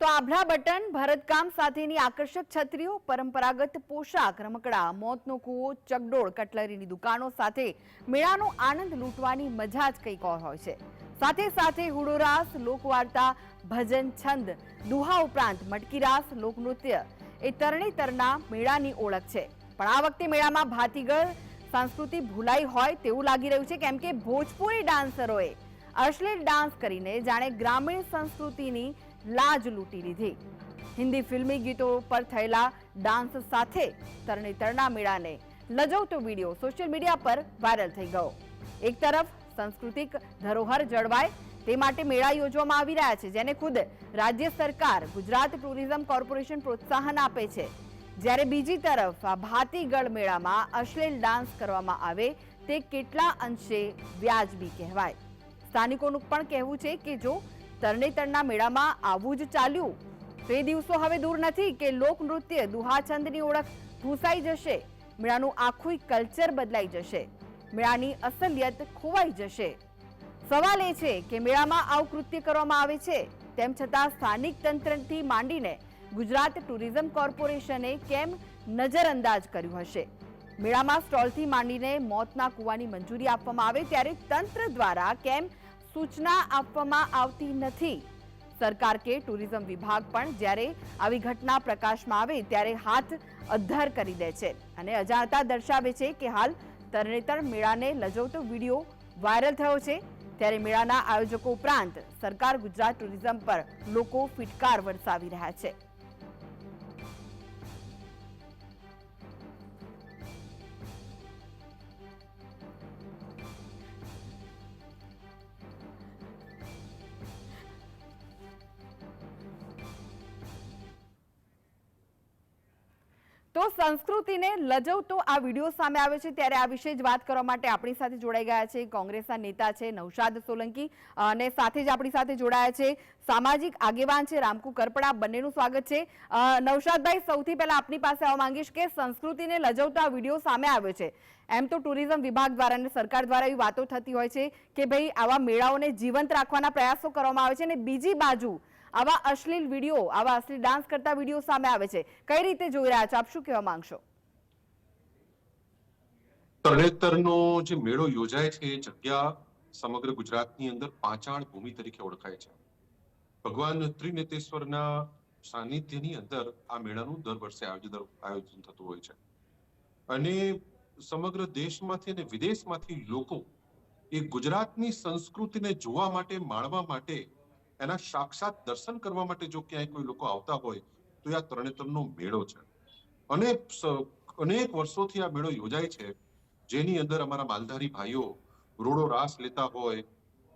તો આભલા બટન, ભરતકામ સાથેની આકર્ષક છત્રીઓ, પરંપરાગત પોશાક, રમકડા, મોતનો કૂવો, ચકડોળ, કટલરીની દુકાનો સાથે મેળાનો આનંદ લૂંટવાની મજા જ કંઈક ઓર હોય છે। સાથે સાથે હુડોરાસ, લોકવાર્તા, ભજન, છંદ, દુહા ઉપરાંત મટકી રાસ, લોકનૃત્ય એ તરણેતરના મેળાની ઓળખ છે। પણ આ વખતે મેળામાં ભાતીગળ સંસ્કૃતિ ભૂલાઈ હોય તેવું લાગી રહ્યું છે, કેમ કે ભોજપુરી ડાન્સરોએ અશ્લીલ ડાન્સ કરીને જાણે ગ્રામીણ સંસ્કૃતિની લાજ લૂંટી લીધી। હિન્દી ફિલ્મી ગીતો પર થયેલા ડાન્સ સાથે તરણેતરના મેળાને લજવતો વિડીયો સોશિયલ મીડિયા પર વાયરલ થઈ ગયો। એક તરફ સાંસ્કૃતિક ધરોહર જળવાય તે માટે મેળા યોજવામાં આવી રહ્યા છે, જેને ખુદ રાજ્ય સરકાર ગુજરાત ટુરિઝમ કોર્પોરેશન પ્રોત્સાહન આપે છે, જ્યારે બીજી તરફ આ ભાતીગળ મેળામાં અશ્લીલ ડાન્સ કરવામાં આવે તે કેટલા અંશે વ્યાજબી કહેવાય। સ્થાનિકોનું પણ કહેવું છે કે જો તરણેતરના મેળામાં આવું જ ચાલ્યું તો એ દિવસો હવે દૂર નથી કે લોકનૃત્ય, દુહાછંદની ઓળખ ભૂસાઈ જશે, મેળાનું આખું કલ્ચર બદલાઈ જશે, મેળાની અસલિયત ખોવાઈ જશે। સવાલ એ છે કે મેળામાં આવું કૃત્ય કરવામાં આવે છે, તેમ છતાં સ્થાનિક તંત્રથી માંડીને ગુજરાત ટુરિઝમ કોર્પોરેશને કેમ નજરઅંદાજ કર્યું હશે। મેળામાં સ્ટોલથી માંડીને મોતના કૂવાની મંજૂરી આપવામાં આવે ત્યારે તંત્ર દ્વારા કેમ સૂચના આપવામાં આવતી નથી। સરકાર કે ટુરિઝમ વિભાગ પણ જ્યારે આવી ઘટના પ્રકાશમાં આવે ત્યારે હાથ અદ્ધર કરી દે છે અને અજાણતા દર્શાવે છે કે હાલ તરણેતર મેળાને લજવતો વિડીયો વાયરલ થયો છે, ત્યારે મેળાના આયોજકો ઉપરાંત સરકાર ગુજરાત ટુરિઝમ પર લોકો ફિટકાર વરસાવી રહ્યા છે। તો સંસ્કૃતિને લજવતો આ વિડીયો સામે આવે છે ત્યારે આ વિશે જ વાત કરવા માટે આપણી સાથે જોડાઈ ગયા છે કોંગ્રેસના નેતા છે નૌશાદ સોલંકી અને સાથે જ આપણી સાથે જોડાયા છે સામાજિક આગેવાન છે રામકુ કરપડા। બંનેનું સ્વાગત છે। નૌશાદભાઈ, સૌથી પહેલા આપની પાસે આવવા માંગીશ કે સંસ્કૃતિને લજવતો આ વિડીયો સામે આવ્યો છે, એમ તો ટુરિઝમ વિભાગ દ્વારા અને સરકાર દ્વારા એવી વાતો થતી હોય છે કે ભાઈ આવા મેળાઓને જીવંત રાખવાના પ્રયાસો કરવામાં આવે છે અને બીજી બાજુ આવા અશ્લીલ વિડીયો, આવા અશ્લીલ ડાન્સ કરતા વિડીયો સામે આવે છે, કઈ રીતે જોઈ રહ્યા છો, આપ શું કહેવા માંગશો? તરણેતરનો જે મેળો યોજાય છે એ જગ્યા સમગ્ર ગુજરાતની અંદર પાંચાળ ભૂમિ તરીકે ઓળખાય છે। ભગવાન ત્રિનેત્રેશ્વરના સાનિધ્યની અંદર આ મેળાનું દર વર્ષે આયોજન થતું હોય છે અને સમગ્ર દેશમાંથી અને વિદેશમાંથી લોકો એ ગુજરાતની સંસ્કૃતિને જોવા માટે, માણવા માટે, એના સાક્ષાત દર્શન કરવા માટે જો ક્યાંય કોઈ લોકો આવતા હોય તો આ તરણેતરનો મેળો છે અને અનેક વર્ષોથી આ મેળો યોજાય છે, જેની અંદર અમારા માલધારી ભાઈઓ રોડો રાસ લેતા હોય,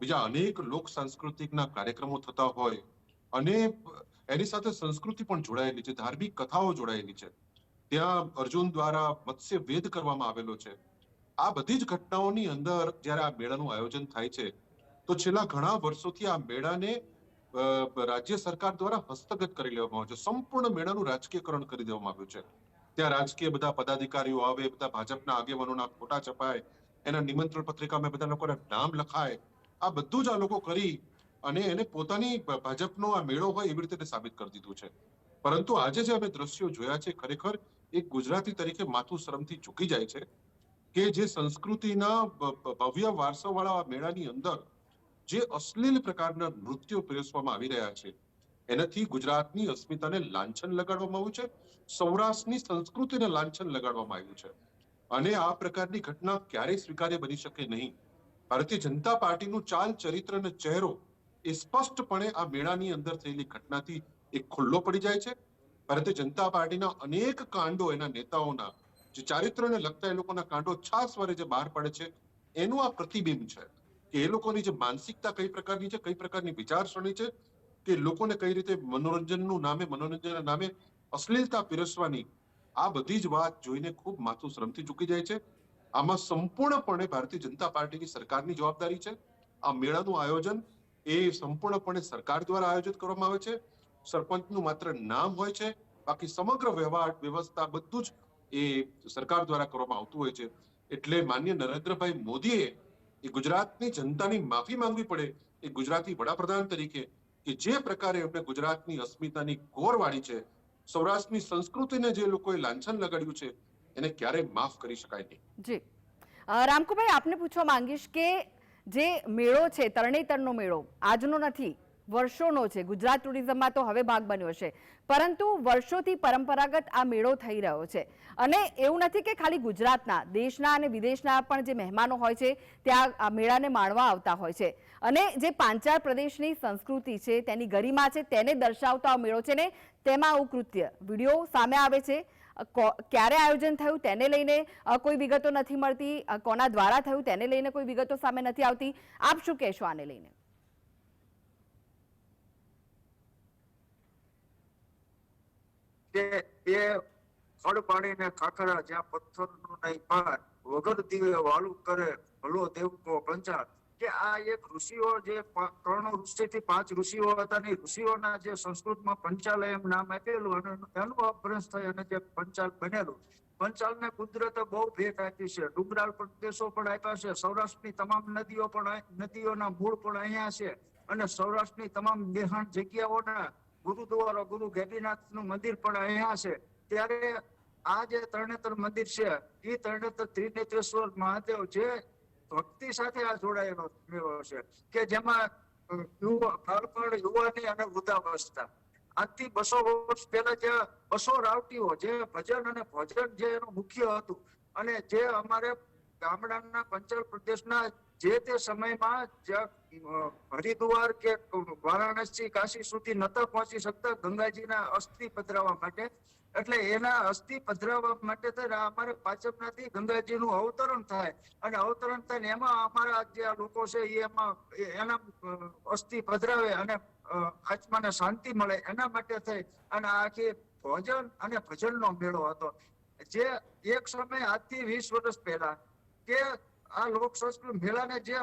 બીજા અનેક લોક સાંસ્કૃતિકના કાર્યક્રમો થતા હોય અને એની સાથે સંસ્કૃતિ પણ જોડાયેલી છે, ધાર્મિક કથાઓ જોડાયેલી છે। ત્યાં અર્જુન દ્વારા મત્સ્ય વેદ કરવામાં આવેલો છે। આ બધી જ ઘટનાઓની અંદર જ્યારે આ મેળાનું આયોજન થાય છે તો છેલ્લા ઘણા વર્ષોથી આ મેળાને રાજ્ય સરકાર દ્વારા હસ્તગત કરી લેવામાં આવ્યો છે, સંપૂર્ણ મેળાનું રાજકીયકરણ કરી દેવામાં આવ્યું છે। ત્યાં રાજકીય બધા પદાધિકારીઓ આવે, બધા ભાજપના આગેવાનોના ફોટા છપાય, એના નિમંત્રણ પત્રિકામાં બધા લોકોના નામ લખાય, આ બધું જ આ લોકો કરી અને એને પોતાની ભાજપનો આ મેળો હોય એવી રીતે સાબિત કરી દીધું છે। પરંતુ આજે જે અમે દ્રશ્યો જોયા છે ખરેખર એક ગુજરાતી તરીકે માથું શરમથી ઝૂકી જાય છે કે જે સંસ્કૃતિના ભવ્ય વારસાવાળા આ મેળાની અંદર જે અશ્લીલ પ્રકારના નૃત્યો પીરસવામાં આવી રહ્યા છે એનાથી ગુજરાતની અસ્મિતાને લાંછન લગાડવામાં આવ્યું છે, સૌરાષ્ટ્રની સંસ્કૃતિને લાંછન લગાડવામાં આવ્યું છે અને આ પ્રકારની ઘટના ક્યારેય સ્વીકાર્ય બની શકે નહીં। ભારતીય જનતા પાર્ટીનું ચાલ, ચરિત્ર અને ચહેરો એ સ્પષ્ટપણે આ મેળાની અંદર થયેલી ઘટનાથી એક ખુલ્લો પડી જાય છે। ભારતીય જનતા પાર્ટીના અનેક કાંડો, એના નેતાઓના જે ચારિત્રને લગતા એ લોકોના કાંડો છાસવારે જે બહાર પડે છે એનું આ પ્રતિબિંબ છે કે એ લોકોની જે માનસિકતા કઈ પ્રકારની છે, કઈ પ્રકારની વિચારસરણી છે, કે લોકોને કઈ રીતે મનોરંજનના નામે અશ્લીલતા પીરસવાની, આ બધી જ વાત જોઈને ખૂબ માથું શરમથી ઝૂકી જાય છે। આમાં સંપૂર્ણપણે ભારતીય જનતા પાર્ટીની સરકારની જવાબદારી છે। આ મેળાનું આયોજન એ સંપૂર્ણપણે સરકાર દ્વારા આયોજિત કરવામાં આવે છે। સરપંચનું માત્ર નામ હોય છે, બાકી સમગ્ર વ્યવહાર વ્યવસ્થા બધું જ એ સરકાર દ્વારા કરવામાં આવતું હોય છે। એટલે માનનીય નરેન્દ્રભાઈ મોદીએ એ ગુજરાતની જનતાની માફી માંગવી પડે એ ગુજરાતી વડાપ્રધાન તરીકે કે જે પ્રકારે એમને ગુજરાતની અસ્મિતાની કોર વાળી છે, સૌરાષ્ટ્રની સંસ્કૃતિને જે લોકોએ લાંછન લગાડ્યું છે, એને ક્યારેય માફ કરી શકાય નહીં. જી રામકુભાઈ, આપને પૂછવા માંગીશ કે જે મેળો છે, તરણેતરનો મેળો આજનો નથી, વર્ષોનો છે. ગુજરાત ટુરિઝમમાં તો હવે ભાગ બન્યો છે, પરંતુ વર્ષોથી પરંપરાગત આ મેળો થઈ રહ્યો છે. અને એવું નથી કે ખાલી ગુજરાતના, દેશના અને વિદેશના પણ જે મહેમાનો હોય છે ત્યાં આ મેળાને માણવા આવતા હોય છે. અને જે પાંચાળ પ્રદેશની સંસ્કૃતિ છે, તેની ગરિમા છે, તેને દર્શાવતો આ મેળો છે ને તેમાં આવું કૃત્ય વિડીયો સામે આવે છે. ક્યારે આયોજન થયું તેને લઈને કોઈ વિગતો નથી મળતી, કોના દ્વારા થયું તેને લઈને કોઈ વિગતો સામે નથી આવતી. આપ શું કહેશો આને લઈને? એ ખડ પાડીને ખાખરા જ્યાં પથ્થરનું નહીં પાર વગર દીવે વાલું કરે ભલો દેવકો પંચાળ, કે આ એક ઋષિઓ જે 3 ઋષિથી 5 ઋષિઓ હતા ને ઋષિઓના જે સંસ્કૃતમાં પંચાલ એમ નામ આપેલું અને એનું અપભ્રંશ થઈ અને જે પંચાલ બનેલું. પંચાલને કુદરતે બહુ ભેટ આપી છે. ડુંગરાળ પ્રદેશો પણ આપ્યા છે. સૌરાષ્ટ્રની તમામ નદીઓ પણ નદીઓના મૂળ પણ અહીંયા છે અને સૌરાષ્ટ્રની તમામ બેહાણ જગ્યાઓના ગુરુદ્વારો ગુરુ ગેબીનાથનું મંદિર પણ અહીંયા છે. ત્યારે આ જે તરણેતર મંદિર છે એ તરણેતર ત્રિનેત્રેશ્વર મહાદેવ જે ભક્તિ સાથે આ જોડાયેલો મેળો છે કે જેમાં બાળપણ, યુવાની અને વૃદ્ધાવસ્થા આજથી 200 વર્ષ પહેલા જે 200 રાવટીઓ જે ભજન અને ભોજન જે એનું મુખ્ય હતું અને જે અમારે ગામડાના પંચાલ પ્રદેશના જે તે સમયમાં હરિદ્વાર કે વારાણસી, કાશી સુધી નતા પહોંચી શકતા ગંગાજીના અસ્થિ પધરાવવા માટે, એટલે એના અસ્થિ પધરાવવા માટે અમારે પાચમનાથી ગંગાજીનું અવતરણ થાય અને અવતરણ થાય ને એમાં અમારા જે લોકો છે એમાં એના અસ્થિ પધરાવે અને આત્માને શાંતિ મળે એના માટે થઈ અને આખી ભોજન અને ભજનનો મેળો હતો. જે એક સમય આજથી 20 વર્ષ પહેલા કે આ લોક સંસ્કૃતિ મેળાને જે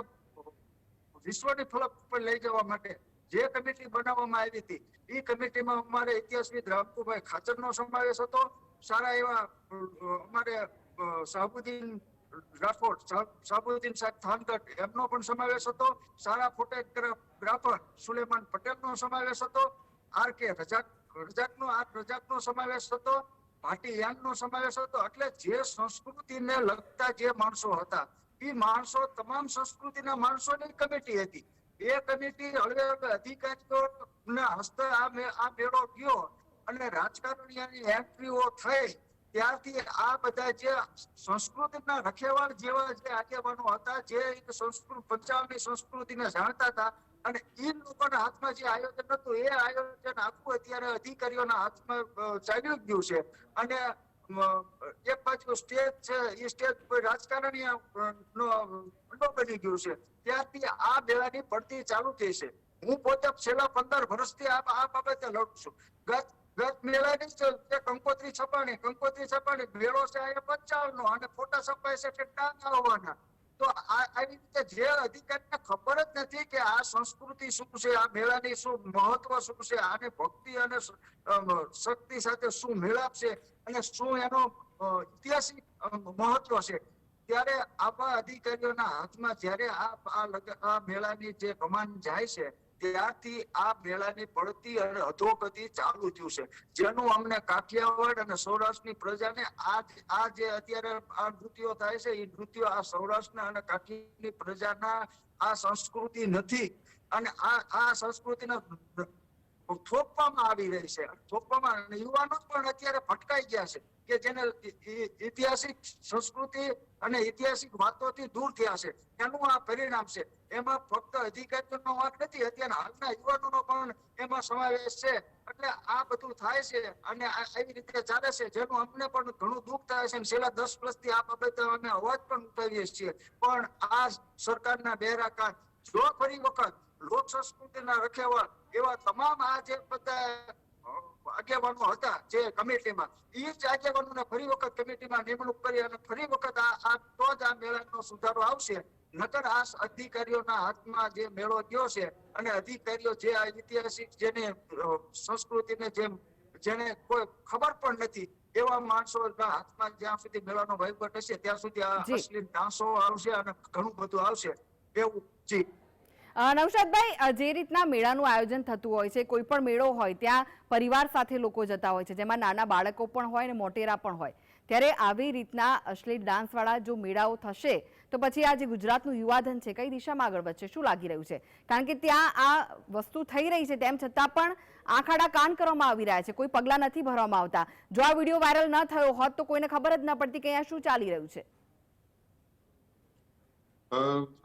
વિશ્વની ફલક પર લઈ જવા માટે જે કમિટી બનાવવામાં આવી હતી એ કમિટીમાં અમારે ઇતિહાસવિદ રામકુભાઈ ખાચરનો સમાવેશ હતો. સારા એવા અમારે શાહબુદ્દીન રાઠોડ, શાહબુદ્દીન સાહેબ થાનગઢ એમનો પણ સમાવેશ હતો. સારા ફોટોગ્રાફર સુલેમાન પટેલનો સમાવેશ હતો. RK રજાકનો સમાવેશ હતો. ભાટીયાનનો સમાવેશ હતો. એટલે જે સંસ્કૃતિને લગતા જે માણસો હતા એ માણસો તમામ સંસ્કૃતિના માણસોની કમિટી હતી. એ કમિટી હળવે અધિકારીઓના હસ્તે આ મેળો ગયો અને રાજકારણીઓની એન્ટ્રીઓ થઈ ત્યારથી આ બધા જે સંસ્કૃતિના રખેવાળ જેવા જે આગેવાનો હતા જે પંચાળની સંસ્કૃતિને જાણતા હતા અને એ લોકોના હાથમાં જે આયોજન હતું એ આયોજન આખું અત્યારે અધિકારીઓના હાથમાં ચાલ્યું ગયું છે. અને એક બાજુ સ્ટેજ છે એ સ્ટેજ પર રાજકારણી બની ગયું છે. ત્યારથી આ મેળાની પડતી ચાલુ થઈ છે. હું પોતે છેલ્લા 15 વર્ષથી આ બાબતે લડું છું. ગત મેળાની જે કંકોત્રી છપાણી મેળો છે એ પંચાળનો અને ફોટા છપાય છે કે ડાંગ આવવાના. તો આવી રીતે જે અધિકારીને ખબર જ નથી કે આ સંસ્કૃતિ શું છે, આ મેળાની શું મહત્વ શું છે, આને ભક્તિ અને શક્તિ સાથે શું મેળાપ છે અને શું એનો ઐતિહાસિક મહત્વ છે, ત્યારે આવા અધિકારીઓના હાથમાં જયારે આ મેળાની જે કમાન જાય છે ત્યારથી આ મેળાની પડતી અને અધોગતિ ચાલુ થયું છે. જેનું અમને કાઠિયાવાડ અને સૌરાષ્ટ્રની પ્રજાને આ જે અત્યારે આ નૃત્યો થાય છે એ નૃત્યો આ સૌરાષ્ટ્રના અને કાઠીની પ્રજાના આ સંસ્કૃતિ નથી અને આ સંસ્કૃતિને થોપવામાં આવી રહી છે. થોપવામાં યુવાનો પણ અત્યારે ભટકાઈ ગયા છે કે જેને ઐતિહાસિક સંસ્કૃતિ અને ઐતિહાસિક વાતોથી દૂર થયા છે. એનું આ પરિણામ છે. એમાં ફક્ત અધિકારીઓનો વાંક નથી, અત્યારના હાલના યુવાનોનો પણ એમાં સમાવેશ છે. એટલે આ બધું થાય છે અને આવી રીતે ચાલે છે જેનું અમને પણ ઘણું દુઃખ થાય છે. છેલ્લા 10 વર્ષથી આ બાબતે અમે અવાજ પણ ઉઠાવીએ છીએ. પણ આ સરકારના બહેરા કાન જો ફરી વખત લોક સંસ્કૃતિના રખેવાળ એવા તમામ આ જે બધા આગેવાનો હતા જે કમિટીમાં એ જ આગેવાનોને ફરી વખત કમિટીમાં નિમણૂક કરી અને ફરી વખત તો જ આ મેળાનો સુધારો આવશે. નકર આ અધિકારીઓના હાથમાં જે મેળો ગયો છે અને અધિકારીઓ જે આ ઐતિહાસિક જેને સંસ્કૃતિને જેને કોઈ ખબર પણ નથી એવા માણસોના હાથમાં જ્યાં સુધી મેળાનો વહીવટ હશે ત્યાં સુધી આ અશ્લીલ ડાન્સો આવશે અને ઘણું બધું આવશે એવું. જી નૌશાદભાઈ, જે રીતના મેળાનું આયોજન થતું હોય છે, કોઈ પણ મેળો હોય ત્યાં પરિવાર સાથે લોકો જતા હોય છે, જેમાં નાના બાળકો પણ હોય અને મોટેરા પણ હોય, ત્યારે આવી રીતના અશ્લીલ ડાન્સવાળા જો મેળાઓ થશે તો પછી આ જે ગુજરાતનું યુવાધન છે કઈ દિશામાં આગળ વધશે, શું લાગી રહ્યું છે? કારણ કે ત્યાં આ વસ્તુ થઈ રહી છે તેમ છતાં પણ આંખ આડા કાન કરવામાં આવી રહ્યા છે, કોઈ પગલાં નથી ભરવામાં આવતા. જો આ વિડીયો વાયરલ ન થયો હોત તો કોઈને ખબર જ ન પડતી કે અહીંયા શું ચાલી રહ્યું છે.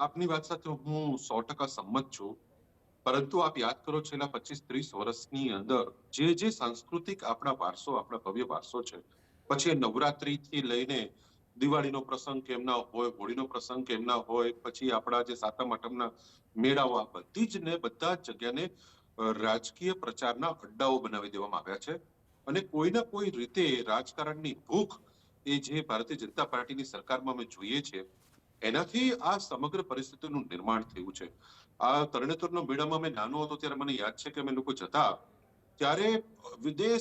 આપની વાત સાથે હું 100% સંમત છું, પરંતુ આપ યાદ કરો છેલ્લા 25-30 વર્ષની અંદર જે સાંસ્કૃતિક આપણા વારસો, આપણા ભવ્ય વારસો છે, પછી નવરાત્રીથી લઈને દિવાળીનો પ્રસંગ કેમ ના હોય, હોળીનો પ્રસંગ કેમ ના હોય, પછી આપણા જે સાતમ આઠમના મેળાઓ, બધી જ ને બધા જ જગ્યાને રાજકીય પ્રચારના અડ્ડાઓ બનાવી દેવામાં આવ્યા છે. અને કોઈના કોઈ રીતે રાજકારણની ભૂખ એ જે ભારતીય જનતા પાર્ટીની સરકારમાં અમે જોઈએ છીએ એનાથી આ સમગ્ર પરિસ્થિતિનું નિર્માણ થયું છે. આ તરણેતરનો મેળામાં મેં નાનો હતો ત્યારે મને યાદ છે કે અમે લોકો જતા ત્યારે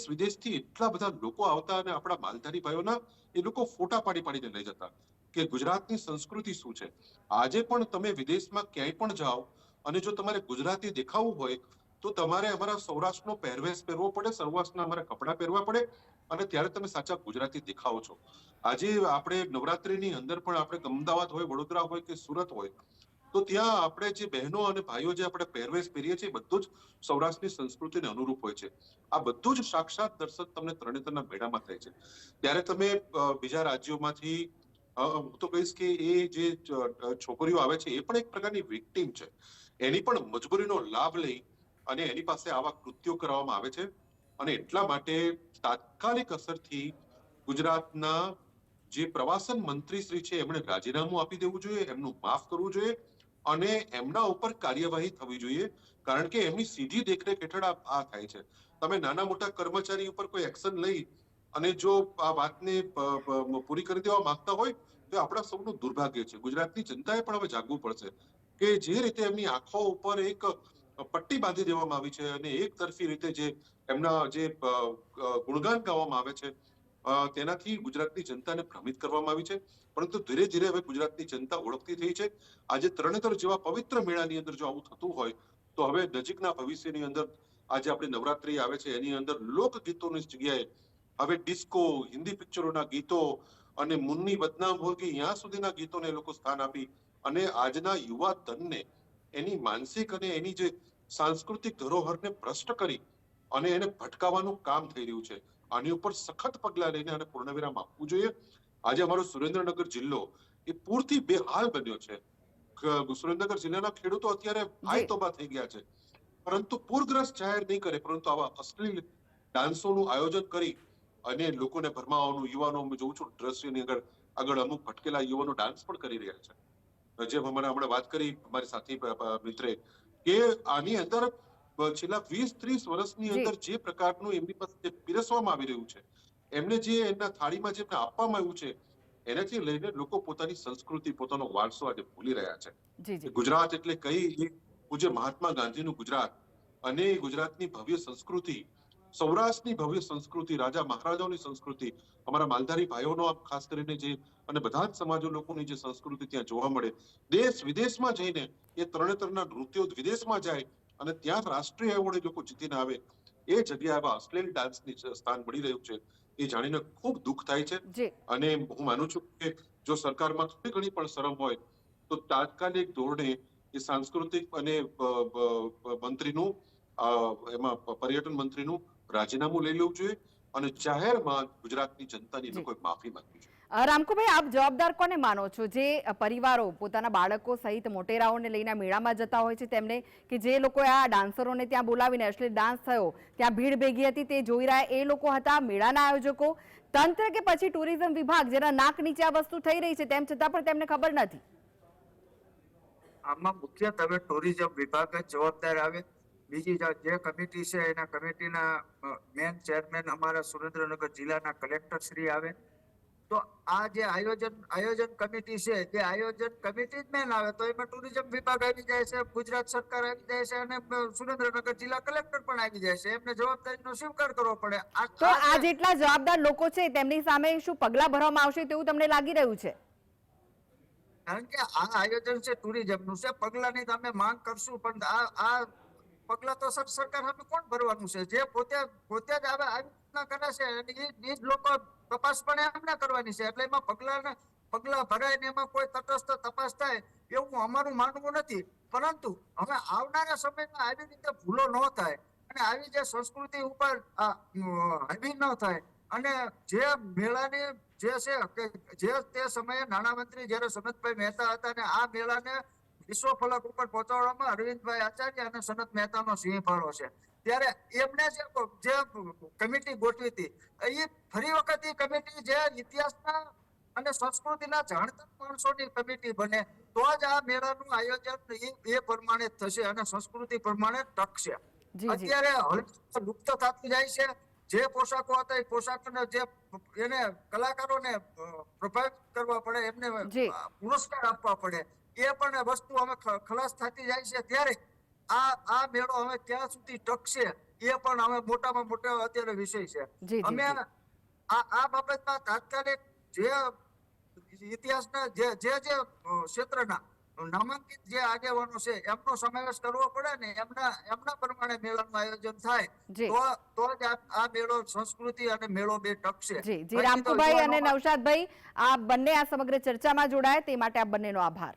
વિદેશથી એટલા બધા લોકો આવતા અને આપણા માલધારી ભાઈઓના એ લોકો ફોટા પાડીને લઈ જતા કે ગુજરાતની સંસ્કૃતિ શું છે. આજે પણ તમે વિદેશમાં ક્યાંય પણ જાઓ અને જો તમારે ગુજરાતી દેખાવું હોય તો તમારે અમારા સૌરાષ્ટ્રનો પહેરવેશ પહેરવો પડે, સૌરાષ્ટ્રના અમારા કપડાં પહેરવા પડે અને ત્યારે તમે સાચા ગુજરાતી દેખાવો છો. આજે આપણે નવરાત્રીની અંદર પણ આપણે અમદાવાદ હોય, વડોદરા હોય કે સુરત હોય તો ત્યાં આપણે જે બહેનો અને ભાઈઓ જે આપણે પહેરવેશ પહેરીએ છીએ બધું જ સૌરાષ્ટ્રની સંસ્કૃતિને અનુરૂપ હોય છે. આ બધું જ સાક્ષાત દર્શન તમને તરણેતરના મેળામાં થાય છે. ત્યારે તમે બીજા રાજ્યોમાંથી હું તો કહીશ કે એ જે છોકરીઓ આવે છે એ પણ એક પ્રકારની વિક્ટીમ છે. એની પણ મજબૂરીનો લાભ લઈ અને એની પાસે આવા કૃત્યો કરવામાં આવે છે. અને એટલા માટે તાત્કાલિક અસરથી ગુજરાતના જે પ્રવાસન મંત્રી શ્રી છે એમણે રાજીનામું આપી દેવું જોઈએ, એમનું માફ કરવું જોઈએ અને એમના ઉપર કાર્યવાહી થવી જોઈએ, કારણ કે એમની સીધી દેખરેખ હેઠળ આ થાય છે. તમે નાના મોટા કર્મચારી ઉપર કોઈ એક્શન લઈ અને જો આ વાતને પૂરી કરી દેવા માંગતા હોય તો આપણા સૌનું દુર્ભાગ્ય છે. ગુજરાતની જનતાએ પણ હવે જાગવું પડશે કે જે રીતે એમની આંખો ઉપર એક પટ્ટી બાંધી દેવામાં આવી છે અને એક તરફી રીતે જે એમના જે ગુણગાન ગાવામાં આવે છે તેનાથી ગુજરાતની જનતાને ભ્રમિત કરવામાં આવી છે. પરંતુ ધીરે ધીરે હવે ગુજરાતની જનતા ઓળખતી થઈ છે. આજે તરણેતર જેવા પવિત્ર મેળાની અંદર જો આવું થતું હોય તો હવે નજીકના ભવિષ્યની અંદર આજે આપણે નવરાત્રી આવે છે એની અંદર લોકગીતોની જગ્યાએ હવે ડિસ્કો, હિન્દી પિક્ચરોના ગીતો અને મુન્ની બદનામ હોગી ત્યાં સુધીના ગીતોને લોકો સ્થાન આપી અને આજના યુવા ધનને એની માનસિક અને એની જે સાંસ્કૃતિક ધરોહરને ભ્રષ્ટ કરી અને એને ભટકાવવાનું કામ થઈ રહ્યું છે. આની ઉપર સખત પગલા લઈને આને પૂર્ણવિરામ આપવું જોઈએ. આજે અમારો સુરેન્દ્રનગર જિલ્લો એ પૂરથી બેહાલ બન્યો છે. સુરેન્દ્રનગર જિલ્લાના ખેડૂતો અત્યારે ભાઈ તોબા થઈ ગયા છે, પરંતુ પૂરગ્રસ્ત જાહેર નહીં કરે પરંતુ આવા અશ્લીલ ડાન્સોનું આયોજન કરી અને લોકોને ભરમાવાનું, યુવાનો જોઉં છું દ્રશ્યની આગળ અમુક ભટકેલા યુવાનો ડાન્સ પણ કરી રહ્યા છે. જેમ હમણાં વાત કરી અમારી સાથી મિત્રે કે આની અંદર છેલ્લા 20-30 વર્ષની અંદર જે પ્રકારનું એમની પાસે પીરસવામાં આવી રહ્યું છે, એમને જે એમના થાળીમાં જે આપવામાં આવ્યું છે એનાથી લઈને લોકો પોતાની સંસ્કૃતિ, પોતાનો વારસો આજે ભૂલી રહ્યા છે. ગુજરાત એટલે કઈ પૂજ્ય મહાત્મા ગાંધીનું ગુજરાત અને ગુજરાતની ભવ્ય સંસ્કૃતિ, સૌરાષ્ટ્રની ભવ્ય સંસ્કૃતિ, રાજા મહારાજાઓની સંસ્કૃતિ, અમારા માલધારી ભાઈઓનો ખાસ કરીને જે અને બધા જ સમાજો લોકોની જે સંસ્કૃતિ ત્યાં જોવા મળે. દેશ વિદેશમાં જઈને એ તરણેતરના નૃત્યો વિદેશમાં જાય અને ત્યાં રાષ્ટ્રીય એવોર્ડ લોકો જીતીને આવે એ જગ્યાએ આવા અશ્લીલ ડાન્સની સ્થાન મળી રહ્યું છે એ જાણીને ખૂબ દુઃખ થાય છે. અને હું માનું છું કે જો સરકારમાં થોડી ઘણી પણ શરમ હોય તો તાત્કાલિક ધોરણે એ સાંસ્કૃતિક અને મંત્રીનું એમાં પર્યટન મંત્રીનું રાજીનામું લઈ લેવું જોઈએ અને જાહેરમાં ગુજરાતની જનતાની લોકોએ માફી માંગવી જોઈએ. રામકુભાઈ, આપ જવાબદાર કોને માનો છો જે પરિવારો પોતાના બાળકો સહિત મોટેરાઓને લઈને મેળામાં જતા હોય છે તેમને, કે જે લોકો આ ડાન્સરોને ત્યાં બોલાવીને અશ્લીલ ડાન્સ થયો, ત્યાં ભીડ ભેગી હતી તે જોઈ રહ્યા એ લોકો હતા, મેળાના આયોજકો, તંત્ર કે પછી ટુરિઝમ વિભાગ જેના નાક નીચે આ વસ્તુ થઈ રહી છે તેમ છતાં પણ તેમને ખબર નથી? આમાં મુખ્યત્વે ટુરિઝમ વિભાગ જ જવાબદાર આવે. બીજી જે કમિટી છે એના કમિટીના મેન ચેરમેન અમારા સુરેન્દ્રનગર જિલ્લાના કલેક્ટર શ્રી આવે. તો આ જે આયોજન કમિટી છે જે આયોજન કમિટી જ મેન આવે તો એમાં ટુરિઝમ વિભાગ આવી જાય છે, ગુજરાત સરકાર આવી જાય છે અને સુરેન્દ્રનગર જિલ્લા કલેક્ટર પણ આવી જાય છે. એમને જવાબદારીનો સ્વીકાર કરવો પડે. તો આ જેટલા જવાબદાર લોકો છે તેમની સામે શું પગલા ભરવામાં આવશે તેવું તમને લાગી રહ્યું છે? કારણ કે આ આયોજન છે ટુરિઝમનું છે, પગલાની તમે માંગ કરશું પણ આ પગલા તો સરકાર સામે કોણ ભરવાનું છે? જે પોતે જ આવી રીતના કરે છે એ જ લોકો તપાસ પણ એમને કરવાની છે. એટલે એમાં પગલા ભરાય ને એમાં કોઈ તટસ્થ તપાસ થાય એવું અમારું માનવું નથી. પરંતુ હવે આવનારા સમયમાં આવી રીતે ભૂલો ન થાય અને આવી જે સંસ્કૃતિ ઉપર હાવી ન થાય અને જે મેળાની જે છે કે જે તે સમયે નાણામંત્રી જયારે સનતભાઈ મહેતા હતા ને આ મેળાને વિશ્વ ફલક ઉપર પહોંચાડવામાં અરવિંદભાઈ આચાર્ય અને સનત મહેતાનો સિંહ ફાળો છે. ત્યારે એમને જે કમિટી ગોઠવી હતી એ ફરી વખત એ કમિટી જે ઇતિહાસના અને સંસ્કૃતિના જાણતા માણસોની કમિટી બને તો જ આ મેળાનું આયોજન એ પ્રમાણે થશે અને સંસ્કૃતિ પ્રમાણે ટકશે. અત્યારે લુપ્ત થતું જાય છે. જે પોશાકો હતા એ પોશાકોને જે એને કલાકારોને પ્રભાવિત કરવા પડે, એમને પુરસ્કાર આપવા પડે, એ પણ વસ્તુ અમે ખલાસ થતી જાય છે. ત્યારે આ મેળો હવે ક્યાં સુધી ટકશે એ પણ હવે મોટામાં મોટો અત્યારે વિષય છે. અમે આ બાબતમાં તાત્કાલિક જે ઇતિહાસના જે ક્ષેત્રના નામાંકિત જે આગેવાનો છે એમનો સમાવેશ કરવો પડે ને એમના પ્રમાણે મેળાનું આયોજન થાય તો જ આ મેળો સંસ્કૃતિ અને મેળો બે ટકશે. જી રામકુભાઈ અને નૌશાદભાઈ, આ બંને આ સમગ્ર ચર્ચામાં જોડાય તે માટે આપ બંનેનો આભાર.